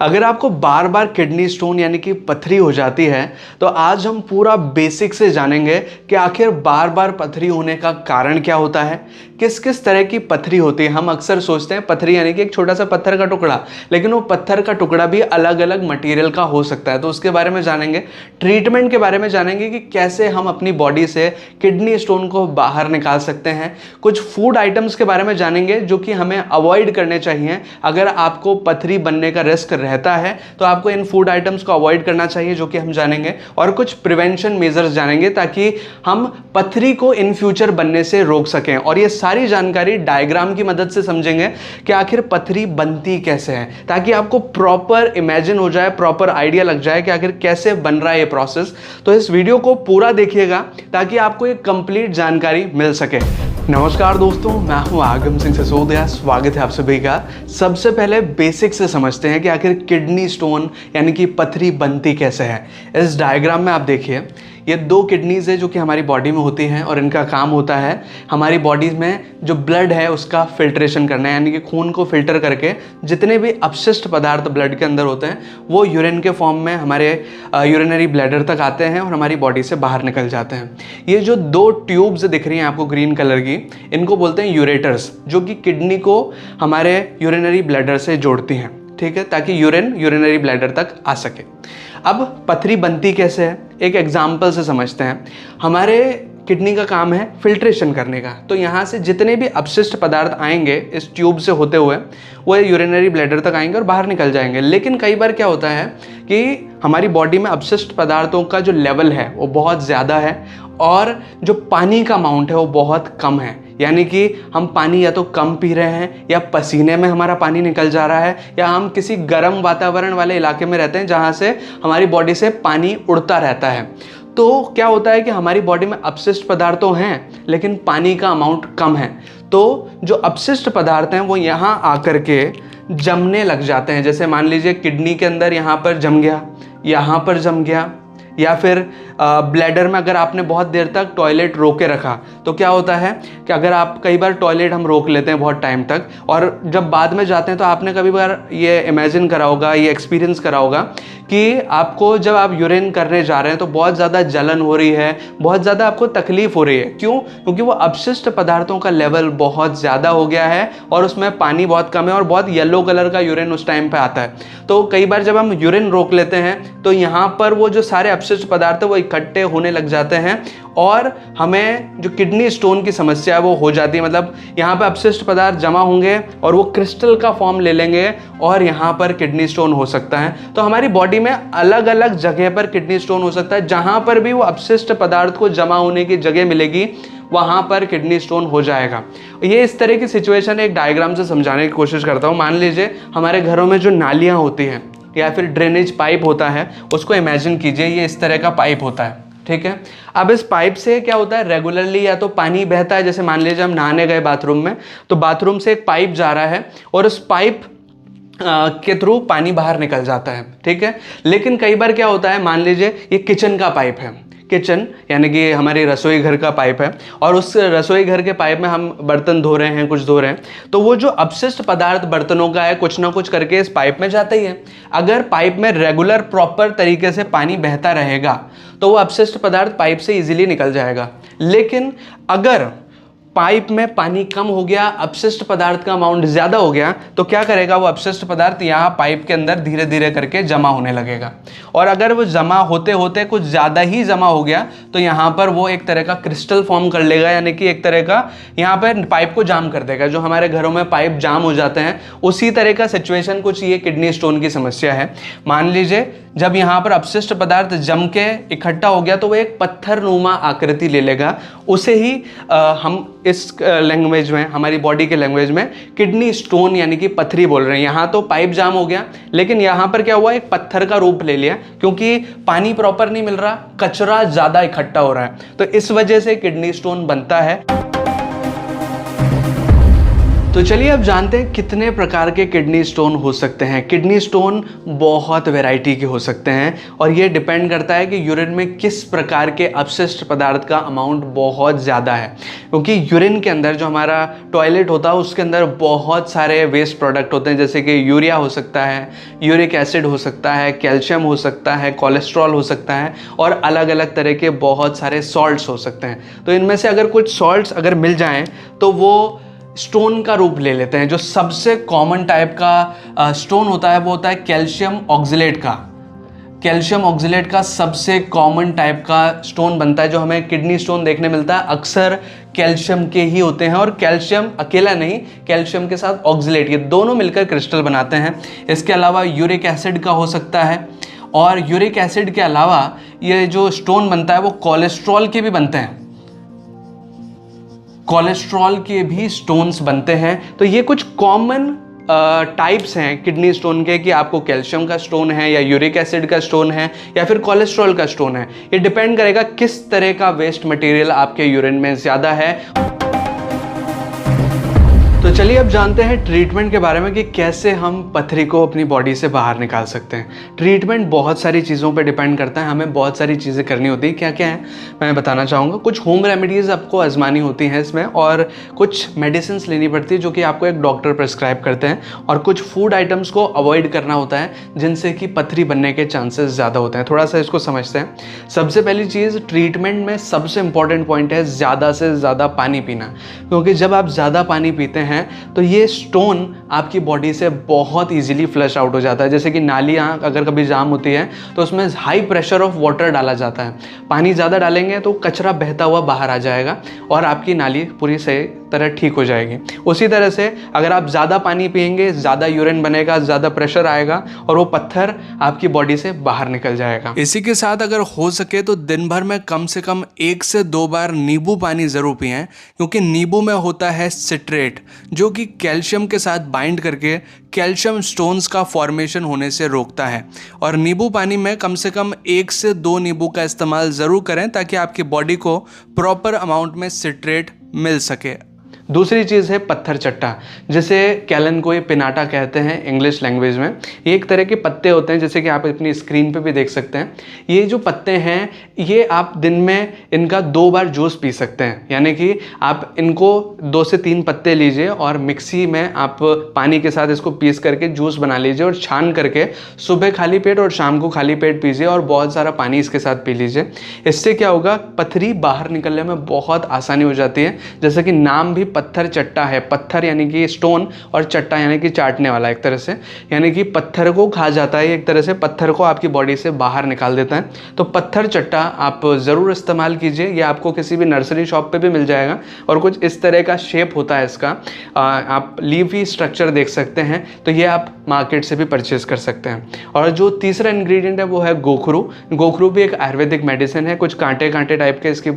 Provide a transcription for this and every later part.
अगर आपको बार बार kidney stone यानी कि पथरी हो जाती है तो आज हम पूरा बेसिक से जानेंगे कि आखिर बार बार पथरी होने का कारण क्या होता है, किस किस तरह की पथरी होती है। हम अक्सर सोचते हैं पथरी यानी कि एक छोटा सा पत्थर का टुकड़ा, लेकिन वो पत्थर का टुकड़ा भी अलग अलग मटेरियल का हो सकता है। तो उसके बारे में जानेंगे, ट्रीटमेंट के बारे में जानेंगे कि कैसे हम अपनी बॉडी से किडनी स्टोन को बाहर निकाल सकते हैं। कुछ फूड आइटम्स के बारे में जानेंगे जो कि हमें अवॉइड करने चाहिए। अगर आपको पथरी बनने का रिस्क रहता है तो आपको इन फूड आइटम्स को अवॉइड करना चाहिए, जो कि हम जानेंगे। और कुछ प्रिवेंशन मेजर्स जानेंगे ताकि हम पथरी को इन फ्यूचर बनने से रोक सकें। और ये सारी जानकारी डायग्राम की मदद से समझेंगे कि आखिर पथरी बनती कैसे है, ताकि आपको प्रॉपर इमेजिन हो जाए, प्रॉपर आइडिया लग जाए कि आखिर कैसे बन रहा है ये प्रोसेस। तो इस वीडियो को पूरा देखिएगा ताकि आपको एक कंप्लीट जानकारी मिल सके। नमस्कार दोस्तों, मैं हूं आगम सिंह सिसोदिया। स्वागत है आप सभी का। सबसे पहले बेसिक से समझते हैं कि आखिर किडनी स्टोन यानी कि पथरी बनती कैसे है। इस डायग्राम में आप देखिए, ये दो किडनीज है जो कि हमारी बॉडी में होती हैं और इनका काम होता है हमारी बॉडी में जो ब्लड है उसका फिल्ट्रेशन करना है, यानी कि खून को फिल्टर करके जितने भी अपशिष्ट पदार्थ ब्लड के अंदर होते हैं वो यूरिन के फॉर्म में हमारे यूरिनरी ब्लैडर तक आते हैं और हमारी बॉडी से बाहर निकल जाते हैं। ये जो दो ट्यूब्स दिख रही हैं आपको ग्रीन कलर की, इनको बोलते हैं यूरेटर्स, जो कि किडनी को हमारे यूरिनरी ब्लैडर से जोड़ती हैं, ठीक है, ताकि यूरिन यूरिनरी ब्लैडर तक आ सके। अब पथरी बनती कैसे है, एक एग्जाम्पल से समझते हैं। हमारे किडनी का काम है फिल्ट्रेशन करने का, तो यहाँ से जितने भी अपशिष्ट पदार्थ आएंगे इस ट्यूब से होते हुए वो यूरिनरी ब्लैडर तक आएंगे और बाहर निकल जाएंगे। लेकिन कई बार क्या होता है कि हमारी बॉडी में अपशिष्ट पदार्थों का जो लेवल है वो बहुत ज़्यादा है और जो पानी का अमाउंट है वो बहुत कम है, यानी कि हम पानी या तो कम पी रहे हैं या पसीने में हमारा पानी निकल जा रहा है या हम किसी गर्म वातावरण वाले इलाके में रहते हैं जहाँ से हमारी बॉडी से पानी उड़ता रहता है। तो क्या होता है कि हमारी बॉडी में अपशिष्ट पदार्थ तो हैं लेकिन पानी का अमाउंट कम है। तो जो अपशिष्ट पदार्थ हैं वो यहाँ आकर के जमने लग जाते हैं। जैसे मान लीजिए किडनी के अंदर यहाँ पर जम गया, यहाँ पर जम गया, या फिर ब्लैडर में अगर आपने बहुत देर तक टॉयलेट रोके रखा तो क्या होता है कि अगर आप कई बार टॉयलेट हम रोक लेते हैं बहुत टाइम तक और जब बाद में जाते हैं तो आपने कभी बार ये इमेजिन करा होगा, ये एक्सपीरियंस करा होगा कि आपको जब आप यूरिन करने जा रहे हैं तो बहुत ज़्यादा जलन हो रही है, बहुत ज़्यादा आपको तकलीफ हो रही है। क्यों? क्योंकि वो अपशिष्ट पदार्थों का लेवल बहुत ज़्यादा हो गया है और उसमें पानी बहुत कम है और बहुत येलो कलर का यूरिन उस टाइम पर आता है। तो कई बार जब हम यूरिन रोक लेते हैं तो यहाँ पर वो जो सारे अपशिष्ट पदार्थ है वो इकट्ठे होने लग जाते हैं और हमें जो किडनी स्टोन की समस्या है वो हो जाती है। मतलब यहाँ पे अपशिष्ट पदार्थ जमा होंगे और वो क्रिस्टल का फॉर्म ले लेंगे और यहाँ पर किडनी स्टोन हो सकता है। तो हमारी बॉडी में अलग अलग जगह पर किडनी स्टोन हो सकता है, जहाँ पर भी वो अपशिष्ट पदार्थ को जमा होने की जगह मिलेगी वहाँ पर किडनी स्टोन हो जाएगा। ये इस तरह की सिचुएशन एक डायग्राम से समझाने की कोशिश करता हूँ। मान लीजिए हमारे घरों में जो नालियाँ होती हैं या फिर ड्रेनेज पाइप होता है, उसको इमेजिन कीजिए ये इस तरह का पाइप होता है, ठीक है। अब इस पाइप से क्या होता है, रेगुलरली या तो पानी बहता है, जैसे मान लीजिए हम नहाने गए बाथरूम में तो बाथरूम से एक पाइप जा रहा है और उस पाइप के थ्रू पानी बाहर निकल जाता है, ठीक है। लेकिन कई बार क्या होता है, मान लीजिए ये किचन का पाइप है, किचन यानी कि हमारी रसोई घर का पाइप है और उस रसोई घर के पाइप में हम बर्तन धो रहे हैं, कुछ धो रहे हैं, तो वो जो अपशिष्ट पदार्थ बर्तनों का है कुछ ना कुछ करके इस पाइप में जाता ही है। अगर पाइप में रेगुलर प्रॉपर तरीके से पानी बहता रहेगा तो वो अपशिष्ट पदार्थ पाइप से इजीली निकल जाएगा। लेकिन अगर पाइप में पानी कम हो गया, अपशिष्ट पदार्थ का अमाउंट ज़्यादा हो गया, तो क्या करेगा वो अपशिष्ट पदार्थ यहाँ पाइप के अंदर धीरे धीरे करके जमा होने लगेगा। और अगर वो जमा होते होते कुछ ज़्यादा ही जमा हो गया तो यहाँ पर वो एक तरह का क्रिस्टल फॉर्म कर लेगा, यानी कि एक तरह का यहाँ पर पाइप को जाम कर देगा। जो हमारे घरों में पाइप जाम हो जाते हैं उसी तरह का सिचुएशन कुछ ये किडनी स्टोन की समस्या है। मान लीजिए जब यहाँ पर अपशिष्ट पदार्थ जम के इकट्ठा हो गया तो वो एक पत्थर नुमा आकृति ले लेगा। उसे ही हम इस लैंग्वेज में, हमारी बॉडी के लैंग्वेज में किडनी स्टोन यानी कि पथरी बोल रहे हैं। यहाँ तो पाइप जाम हो गया लेकिन यहाँ पर क्या हुआ, एक पत्थर का रूप ले लिया क्योंकि पानी प्रॉपर नहीं मिल रहा, कचरा ज़्यादा इकट्ठा हो रहा है, तो इस वजह से किडनी स्टोन बनता है। तो चलिए अब जानते हैं कितने प्रकार के किडनी स्टोन हो सकते हैं। किडनी स्टोन बहुत वैरायटी के हो सकते हैं और ये डिपेंड करता है कि यूरिन में किस प्रकार के अपशिष्ट पदार्थ का अमाउंट बहुत ज़्यादा है, क्योंकि यूरिन के अंदर जो हमारा टॉयलेट होता है उसके अंदर बहुत सारे वेस्ट प्रोडक्ट होते हैं, जैसे कि यूरिया हो सकता है, यूरिक एसिड हो सकता है, कैल्शियम हो सकता है, कोलेस्ट्रॉल हो सकता है और अलग अलग तरह के बहुत सारे सॉल्ट्स हो सकते हैं। तो इनमें से अगर कुछ सॉल्ट्स अगर मिल जाएं तो वो स्टोन का रूप ले लेते हैं। जो सबसे कॉमन टाइप का स्टोन होता है वो होता है कैल्शियम ऑक्जेलेट का। कैल्शियम ऑक्जेलेट का सबसे कॉमन टाइप का स्टोन बनता है। जो हमें किडनी स्टोन देखने मिलता है अक्सर कैल्शियम के ही होते हैं, और कैल्शियम अकेला नहीं, कैल्शियम के साथ ऑक्जेलेट, ये दोनों मिलकर क्रिस्टल बनाते हैं। इसके अलावा यूरिक एसिड का हो सकता है, और यूरिक एसिड के अलावा ये जो स्टोन बनता है वो कोलेस्ट्रॉल के भी बनते हैं। कोलेस्ट्रॉल के भी स्टोन्स बनते हैं। तो ये कुछ कॉमन टाइप्स हैं किडनी स्टोन के, कि आपको कैल्शियम का स्टोन है या यूरिक एसिड का स्टोन है या फिर कोलेस्ट्रॉल का स्टोन है। ये डिपेंड करेगा किस तरह का वेस्ट मटेरियल आपके यूरिन में ज़्यादा है। तो चलिए अब जानते हैं ट्रीटमेंट के बारे में कि कैसे हम पथरी को अपनी बॉडी से बाहर निकाल सकते हैं। ट्रीटमेंट बहुत सारी चीज़ों पर डिपेंड करता है, हमें बहुत सारी चीज़ें करनी होती है। क्या क्या है मैं बताना चाहूँगा। कुछ होम रेमेडीज़ आपको आजमानी होती हैं इसमें, और कुछ मेडिसिन लेनी पड़ती है जो कि आपको एक डॉक्टर प्रिस्क्राइब करते हैं, और कुछ फूड आइटम्स को अवॉइड करना होता है जिनसे कि पथरी बनने के चांसेस ज़्यादा होते हैं। थोड़ा सा इसको समझते हैं। सबसे पहली चीज़ ट्रीटमेंट में सबसे इंपॉर्टेंट पॉइंट है ज़्यादा से ज़्यादा पानी पीना, क्योंकि जब आप ज़्यादा पानी पीते हैं तो ये स्टोन आपकी बॉडी से बहुत इजीली फ्लश आउट हो जाता है। जैसे कि नालियाँ अगर कभी जाम होती है तो उसमें हाई प्रेशर ऑफ वाटर डाला जाता है। पानी ज़्यादा डालेंगे तो कचरा बहता हुआ बाहर आ जाएगा और आपकी नाली पूरी सही तरह ठीक हो जाएगी। उसी तरह से अगर आप ज़्यादा पानी पिएंगे, ज़्यादा यूरिन बनेगा, ज़्यादा प्रेशर आएगा और वो पत्थर आपकी बॉडी से बाहर निकल जाएगा। इसी के साथ अगर हो सके तो दिन भर में कम से कम 1 से 2 बार नींबू पानी ज़रूर पिएं, क्योंकि नींबू में होता है सिट्रेट, जो कि कैल्शियम के साथ बाइंड करके कैल्शियम स्टोन्स का फॉर्मेशन होने से रोकता है। और नींबू पानी में कम से कम 1 से 2 नींबू का इस्तेमाल ज़रूर करें, ताकि आपकी बॉडी को प्रॉपर अमाउंट में सिट्रेट मिल सके। दूसरी चीज़ है पत्थर चट्टा, जिसे कैलन-कोई पिनाटा कहते हैं इंग्लिश लैंग्वेज में। ये एक तरह के पत्ते होते हैं, जैसे कि आप अपनी स्क्रीन पे भी देख सकते हैं। ये जो पत्ते हैं ये आप दिन में इनका 2 बार जूस पी सकते हैं, यानी कि आप इनको 2 से 3 पत्ते लीजिए और मिक्सी में आप पानी के साथ इसको पीस करके जूस बना लीजिए और छान करके सुबह खाली पेट और शाम को खाली पेट पीजिए और बहुत सारा पानी इसके साथ पी लीजिए। इससे क्या होगा, पथरी बाहर निकलने में बहुत आसानी हो जाती है। जैसे कि नाम भी पत्थर चट्टा है, पत्थर यानी कि स्टोन और चट्टा यानी कि चाटने वाला, एक तरह से यानी कि पत्थर को खा जाता है, एक तरह से पत्थर को आपकी बॉडी से बाहर निकाल देता है। तो पत्थर चट्टा आप ज़रूर इस्तेमाल कीजिए। ये आपको किसी भी नर्सरी शॉप पे भी मिल जाएगा और कुछ इस तरह का शेप होता है इसका। आप लीफी स्ट्रक्चर देख सकते हैं, तो ये आप मार्केट से भी परचेज कर सकते हैं। और जो तीसरा इंग्रेडिएंट है वो है गोखरू। गोखरू भी एक आयुर्वेदिक मेडिसिन है, कुछ कांटे कांटे टाइप के इसकी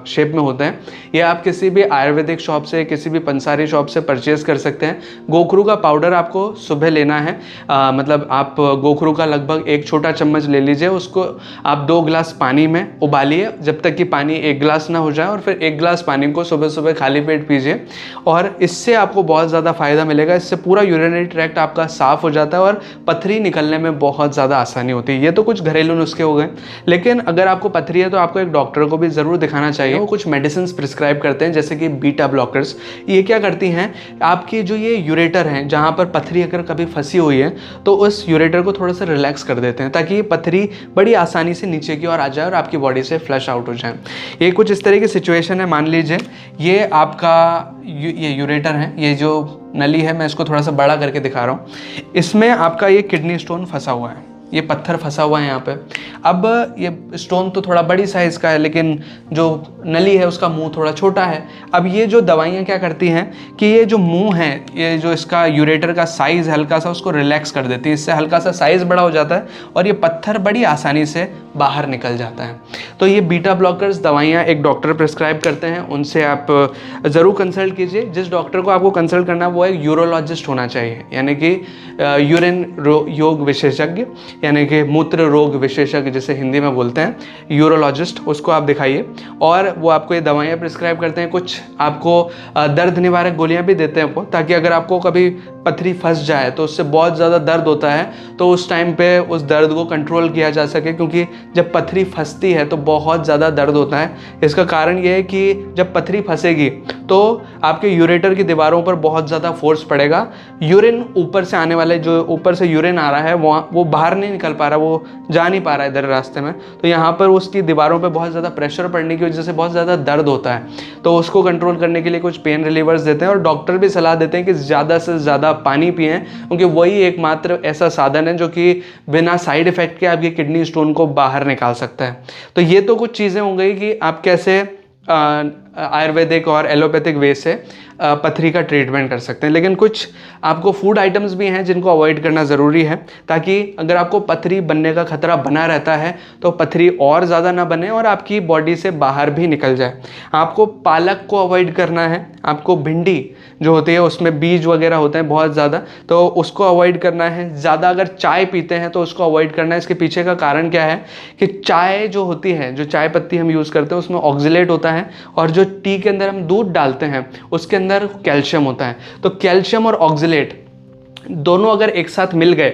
शेप में होते हैं। ये आप किसी भी आयुर्वेदिक शॉप से, किसी भी पंसारी शॉप से परचेज कर सकते हैं। गोखरू का पाउडर आपको सुबह लेना है, मतलब आप गोखरू का लगभग 1 छोटा चम्मच ले लीजिए। उसको आप 2 गिलास पानी में उबालिए जब तक कि पानी 1 गिलास ना हो जाए, और फिर 1 गिलास पानी को सुबह सुबह खाली पेट पीजिए और इससे आपको बहुत ज़्यादा फायदा मिलेगा। इससे पूरा यूरिनरी ट्रैक्ट आपका साफ हो जाता है और पथरी निकलने में बहुत ज़्यादा आसानी होती है। ये तो कुछ घरेलू नुस्खे हो गए, लेकिन अगर आपको पथरी है तो आपको एक डॉक्टर को भी ज़रूर दिखाना चाहिए। वो कुछ मेडिसिन प्रिस्क्राइब करते हैं, जैसे कि बीटा ब्लॉकर्स। ये क्या करती हैं, आपकी जो ये यूरेटर हैं जहाँ पर पथरी अगर कभी फंसी हुई है तो उस यूरेटर को थोड़ा सा रिलैक्स कर देते हैं, ताकि ये पथरी बड़ी आसानी से नीचे की ओर आ जाए और आपकी बॉडी से फ्लश आउट हो जाए। ये कुछ इस तरह की सिचुएशन है। मान लीजिए ये आपका ये यूरेटर है, ये जो नली है मैं इसको थोड़ा सा बड़ा करके दिखा रहा हूँ। इसमें आपका ये किडनी स्टोन फंसा हुआ है, ये पत्थर फंसा हुआ है यहाँ पे। अब ये स्टोन तो थोड़ा बड़ी साइज़ का है, लेकिन जो नली है उसका मुंह थोड़ा छोटा है। अब ये जो दवाइयाँ क्या करती हैं कि ये जो मुंह है, ये जो इसका यूरेटर का साइज़ हल्का सा उसको रिलैक्स कर देती है। इससे हल्का सा साइज़ बड़ा हो जाता है और ये पत्थर बड़ी आसानी से बाहर निकल जाता है। तो ये बीटा ब्लॉकर्स दवाइयाँ एक डॉक्टर प्रिस्क्राइब करते हैं, उनसे आप ज़रूर कंसल्ट कीजिए। जिस डॉक्टर को आपको कंसल्ट करना है वो एक यूरोलॉजिस्ट होना चाहिए, यानी कि यूरिन योग विशेषज्ञ, यानी कि मूत्र रोग विशेषज्ञ जिसे हिंदी में बोलते हैं, यूरोलॉजिस्ट, उसको आप दिखाइए। और वो आपको ये दवाइयाँ प्रिस्क्राइब करते हैं, कुछ आपको दर्द निवारक गोलियाँ भी देते हैं वो, ताकि अगर आपको कभी पथरी फंस जाए तो उससे बहुत ज़्यादा दर्द होता है तो उस टाइम पे उस दर्द को कंट्रोल किया जा सके, क्योंकि जब पथरी फंसती है तो बहुत ज़्यादा दर्द होता है। इसका कारण ये है कि जब पथरी फंसेगी तो आपके यूरेटर की दीवारों पर बहुत ज़्यादा फोर्स पड़ेगा, यूरिन ऊपर से आने वाले, जो ऊपर से यूरिन आ रहा है वो बाहर नहीं निकल पा रहा, वो जा नहीं पा रहा है इधर रास्ते में, तो यहाँ पर उसकी दीवारों पर बहुत ज़्यादा प्रेशर पड़ने की वजह से बहुत ज़्यादा दर्द होता है। तो उसको कंट्रोल करने के लिए कुछ पेन रिलीवर्स देते हैं और डॉक्टर भी सलाह देते हैं कि ज़्यादा से ज़्यादा पानी पिएं, क्योंकि वही एकमात्र ऐसा साधन है जो कि बिना साइड इफेक्ट के आपकी किडनी स्टोन को बाहर निकाल सकता है। तो ये तो कुछ चीज़ें हो गई कि आप कैसे आयुर्वेदिक और एलोपैथिक वे से पथरी का ट्रीटमेंट कर सकते हैं। लेकिन कुछ आपको फूड आइटम्स भी हैं जिनको अवॉइड करना ज़रूरी है, ताकि अगर आपको पथरी बनने का खतरा बना रहता है तो पथरी और ज़्यादा ना बने और आपकी बॉडी से बाहर भी निकल जाए। आपको पालक को अवॉइड करना है, आपको भिंडी जो होती है उसमें बीज वगैरह होते हैं बहुत ज़्यादा, तो उसको अवॉइड करना है। ज़्यादा अगर चाय पीते हैं तो उसको अवॉइड करना है। इसके पीछे का कारण क्या है कि चाय जो होती है, जो चाय पत्ती हम यूज़ करते हैं उसमें ऑक्जिलेट होता है, और जो टी के अंदर हम दूध डालते हैं उसके अंदर कैल्शियम होता है। तो कैल्शियम और ऑक्जिलेट दोनों अगर एक साथ मिल गए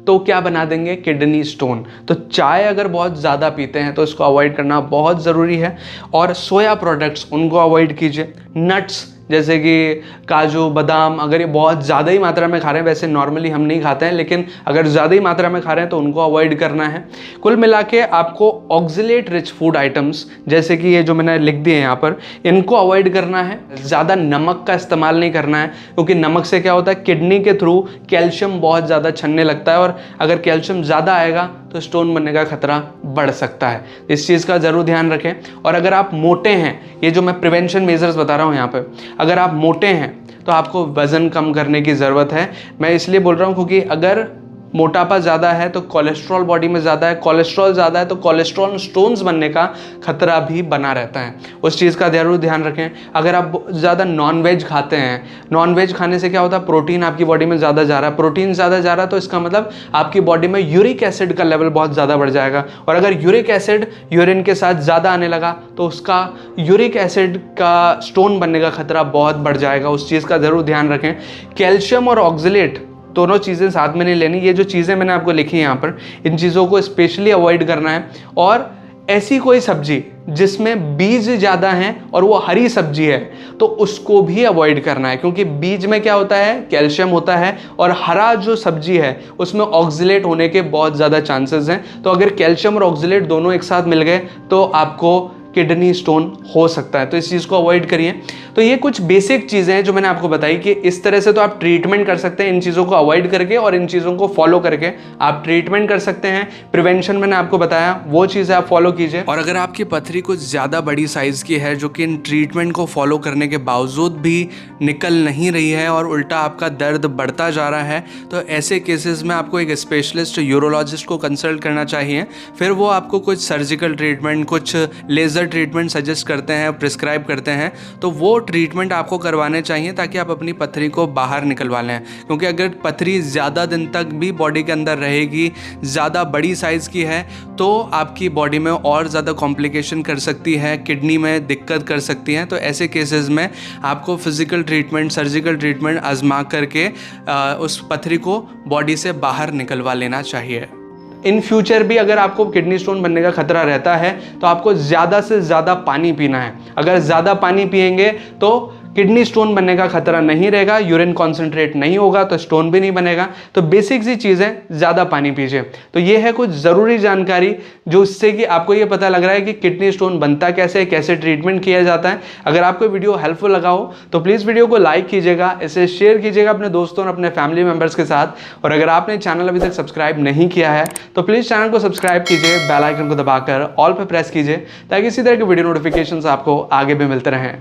तो क्या बना देंगे, किडनी स्टोन। तो चाय अगर बहुत ज़्यादा पीते हैं तो इसको अवॉइड करना बहुत ज़रूरी है। और सोया प्रोडक्ट्स उनको अवॉइड कीजिए। नट्स जैसे कि काजू बादाम, अगर ये बहुत ज़्यादा ही मात्रा में खा रहे हैं, वैसे नॉर्मली हम नहीं खाते हैं, लेकिन अगर ज़्यादा ही मात्रा में खा रहे हैं तो उनको अवॉइड करना है। कुल मिला के आपको ऑक्जिलेट रिच फूड आइटम्स जैसे कि ये जो मैंने लिख दिए यहाँ पर, इनको अवॉइड करना है। ज़्यादा नमक का इस्तेमाल नहीं करना है, क्योंकि नमक से क्या होता है, किडनी के थ्रू कैल्शियम बहुत ज़्यादा छनने लगता है, और अगर कैल्शियम ज़्यादा आएगा तो स्टोन बनने का खतरा बढ़ सकता है। इस चीज़ का ज़रूर ध्यान रखें। और अगर आप मोटे हैं, ये जो मैं प्रिवेंशन मेजर्स बता रहा हूँ यहाँ पे, अगर आप मोटे हैं तो आपको वज़न कम करने की ज़रूरत है। मैं इसलिए बोल रहा हूँ क्योंकि अगर मोटापा ज़्यादा है तो कोलेस्ट्रॉल बॉडी में ज़्यादा है, कोलेस्ट्रॉल ज़्यादा है तो कोलेस्ट्रॉल स्टोन्स बनने का खतरा भी बना रहता है। उस चीज़ का ज़रूर ध्यान रखें। अगर आप ज़्यादा नॉनवेज खाते हैं, नॉनवेज खाने से क्या होता है, प्रोटीन आपकी बॉडी में ज़्यादा जा रहा है, प्रोटीन ज़्यादा जा रहा है तो इसका मतलब आपकी बॉडी में यूरिक एसिड का लेवल बहुत ज़्यादा बढ़ जाएगा, और अगर यूरिक एसिड यूरिन के साथ ज़्यादा आने लगा तो उसका यूरिक एसिड का स्टोन बनने का खतरा बहुत बढ़ जाएगा। उस चीज़ का ज़रूर ध्यान रखें। कैल्शियम और ऑक्जिलेट दोनों चीज़ें साथ में नहीं लेनी। ये जो चीज़ें मैंने आपको लिखी हैं यहाँ पर, इन चीज़ों को स्पेशली अवॉइड करना है। और ऐसी कोई सब्जी जिसमें बीज ज़्यादा हैं और वो हरी सब्जी है तो उसको भी अवॉइड करना है, क्योंकि बीज में क्या होता है, कैल्शियम होता है, और हरा जो सब्जी है उसमें ऑक्जिलेट होने के बहुत ज़्यादा चांसेस हैं। तो अगर कैल्शियम और ऑक्जिलेट दोनों एक साथ मिल गए तो आपको किडनी स्टोन हो सकता है। तो इस चीज़ को अवॉइड करिए। तो ये कुछ बेसिक चीज़ें हैं जो मैंने आपको बताई कि इस तरह से तो आप ट्रीटमेंट कर सकते हैं इन चीज़ों को अवॉइड करके, और इन चीज़ों को फॉलो करके आप ट्रीटमेंट कर सकते हैं। प्रिवेंशन मैंने आपको बताया, वो चीज़ें आप फॉलो कीजिए। और अगर आपकी पथरी कुछ ज़्यादा बड़ी साइज़ की है जो कि इन ट्रीटमेंट को फॉलो करने के बावजूद भी निकल नहीं रही है और उल्टा आपका दर्द बढ़ता जा रहा है, तो ऐसे केसेस में आपको एक स्पेशलिस्ट यूरोलॉजिस्ट को कंसल्ट करना चाहिए। फिर वो आपको कुछ सर्जिकल ट्रीटमेंट, कुछ लेज़र ट्रीटमेंट सजेस्ट करते हैं, प्रिस्क्राइब करते हैं, तो वो ट्रीटमेंट आपको करवाने चाहिए ताकि आप अपनी पथरी को बाहर निकलवा लें। क्योंकि अगर पथरी ज़्यादा दिन तक भी बॉडी के अंदर रहेगी, ज़्यादा बड़ी साइज़ की है, तो आपकी बॉडी में और ज़्यादा कॉम्प्लिकेशन कर सकती है, किडनी में दिक्कत कर सकती है। तो ऐसे केसेस में आपको फिजिकल ट्रीटमेंट, सर्जिकल ट्रीटमेंट आजमा करके उस पथरी को बॉडी से बाहर निकलवा लेना चाहिए। इन फ्यूचर भी अगर आपको किडनी स्टोन बनने का खतरा रहता है तो आपको ज़्यादा से ज़्यादा पानी पीना है। अगर ज़्यादा पानी पिएंगे तो किडनी स्टोन बनने का खतरा नहीं रहेगा, यूरिन कॉन्सेंट्रेट नहीं होगा तो स्टोन भी नहीं बनेगा। तो बेसिक सी चीज़ है, ज़्यादा पानी पीजिए। तो ये है कुछ ज़रूरी जानकारी जो इससे कि आपको ये पता लग रहा है कि किडनी स्टोन बनता कैसे है, कैसे ट्रीटमेंट किया जाता है। अगर आपको वीडियो हेल्पफुल लगा हो तो प्लीज़ वीडियो को लाइक कीजिएगा, इसे शेयर कीजिएगा अपने दोस्तों और अपने फैमिली मेम्बर्स के साथ। और अगर आपने चैनल अभी तक सब्सक्राइब नहीं किया है तो प्लीज़ चैनल को सब्सक्राइब कीजिए, बेल आइकन को दबाकर ऑल पर प्रेस कीजिए ताकि इसी तरह के वीडियो नोटिफिकेशन आपको आगे भी मिलते रहें।